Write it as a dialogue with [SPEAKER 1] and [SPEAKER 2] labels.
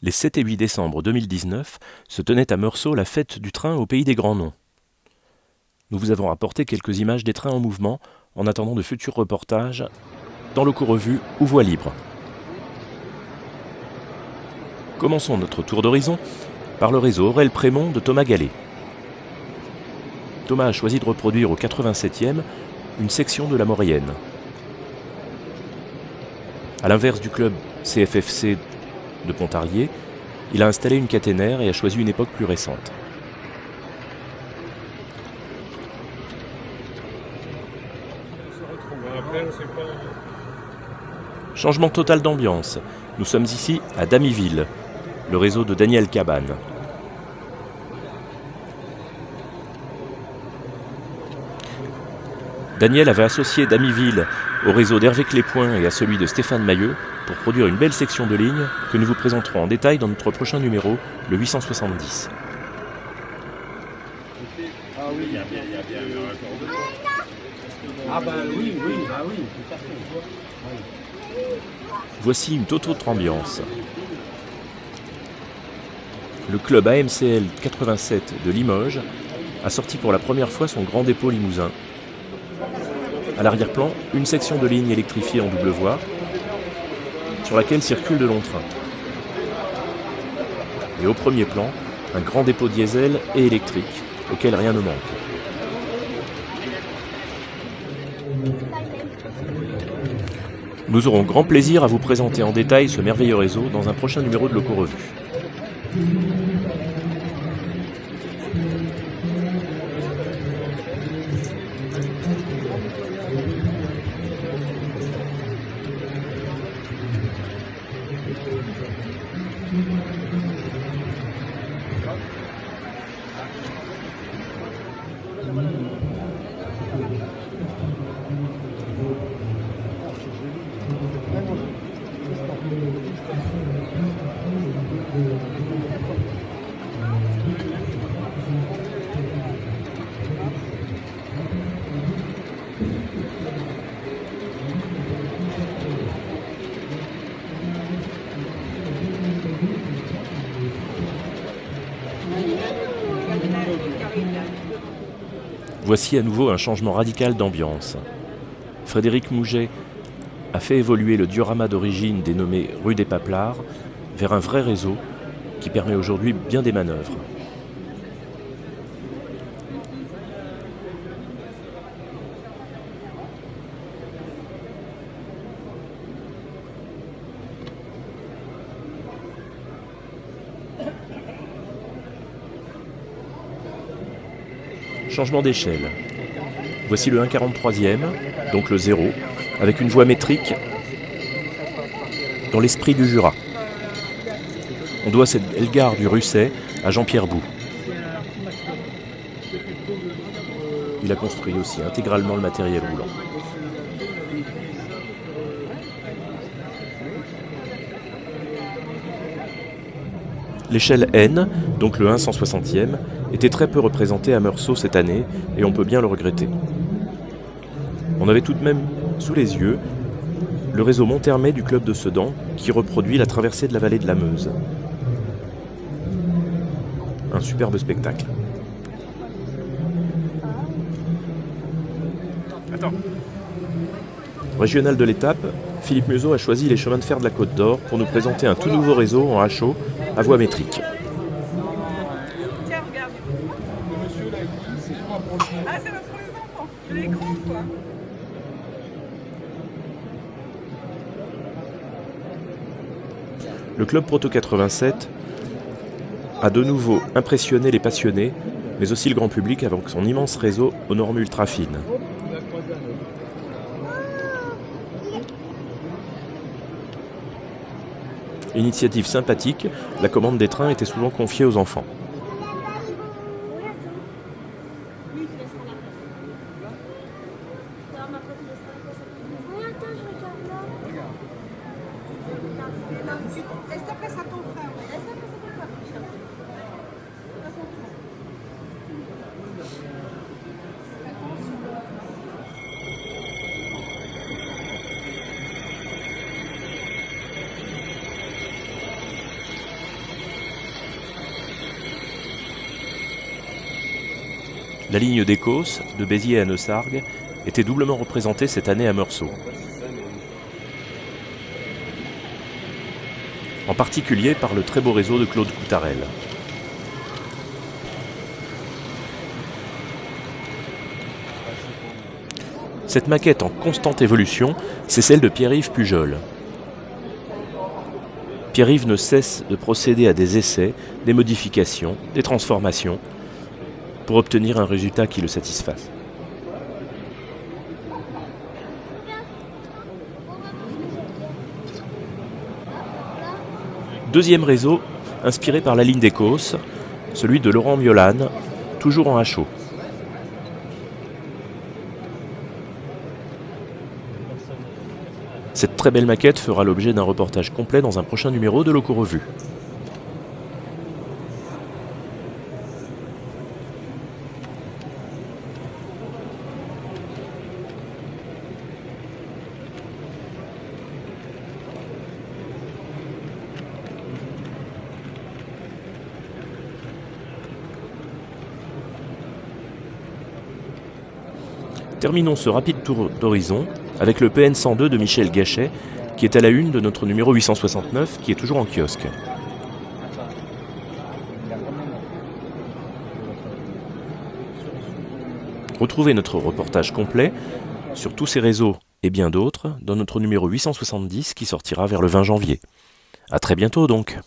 [SPEAKER 1] Les 7 et 8 décembre 2019 se tenait à Meursault la fête du train au pays des grands noms. Nous vous avons rapporté quelques images des trains en mouvement en attendant de futurs reportages dans Loco-Revue ou Voie libre. Commençons notre tour d'horizon par le réseau Aurel Prémont de Thomas Gallet. Thomas a choisi de reproduire au 87e une section de la Maurienne. À l'inverse du club CFFC de Pontarlier, il a installé une caténaire et a choisi une époque plus récente. Changement total d'ambiance. Nous sommes ici à Damiville, le réseau de Daniel Cabane. Daniel avait associé Damiville au réseau d'Hervé Clépoint et à celui de Stéphane Mailleux pour produire une belle section de lignes que nous vous présenterons en détail dans notre prochain numéro, le 870.
[SPEAKER 2] Ah oui, il y a bien un raccordement. Ah ben oui, tout à fait.
[SPEAKER 1] Voici une toute autre ambiance. Le club AMCL 87 de Limoges a sorti pour la première fois son grand dépôt limousin. À l'arrière-plan, une section de ligne électrifiée en double voie, sur laquelle circulent de longs trains. Et au premier plan, un grand dépôt diesel et électrique, auquel rien ne manque. Nous aurons grand plaisir à vous présenter en détail ce merveilleux réseau dans un prochain numéro de Loco-Revue. Voici à nouveau un changement radical d'ambiance. Frédéric Mouget a fait évoluer le diorama d'origine dénommé rue des Paplards vers un vrai réseau qui permet aujourd'hui bien des manœuvres. Changement d'échelle. Voici le 1,43e, donc le 0, avec une voie métrique dans l'esprit du Jura. On doit cette gare du Russet à Jean-Pierre Bou. Il a construit aussi intégralement le matériel roulant. L'échelle N, donc le 1/160e, était très peu représentée à Meursault cette année et on peut bien le regretter. On avait tout de même sous les yeux le réseau Monthermé du club de Sedan qui reproduit la traversée de la vallée de la Meuse. Un superbe spectacle. Régional de l'étape, Philippe Museau a choisi les chemins de fer de la Côte d'Or pour nous présenter un tout nouveau réseau en HO à voie métrique.
[SPEAKER 3] Tiens, regarde. Ah, c'est pour les enfants. Les grands, quoi.
[SPEAKER 1] Le club Proto 87 a de nouveau impressionné les passionnés, mais aussi le grand public avec son immense réseau aux normes ultra fines. Initiative sympathique, la commande des trains était souvent confiée aux enfants.
[SPEAKER 3] Laisse ta place à ton frère.
[SPEAKER 1] La ligne d'Écosse, de Béziers à Neussargues, était doublement représentée cette année à Meursault. En particulier par le très beau réseau de Claude Coutarel. Cette maquette en constante évolution, c'est celle de Pierre-Yves Pujol. Pierre-Yves ne cesse de procéder à des essais, des modifications, des transformations, pour obtenir un résultat qui le satisfasse. Deuxième réseau, inspiré par la ligne d'Écosse, celui de Laurent Miolane, toujours en HO. Cette très belle maquette fera l'objet d'un reportage complet dans un prochain numéro de Locaux Revue. Terminons ce rapide tour d'horizon avec le PN 102 de Michel Gachet, qui est à la une de notre numéro 869, qui est toujours en kiosque. Retrouvez notre reportage complet sur tous ces réseaux et bien d'autres dans notre numéro 870 qui sortira vers le 20 janvier. À très bientôt donc.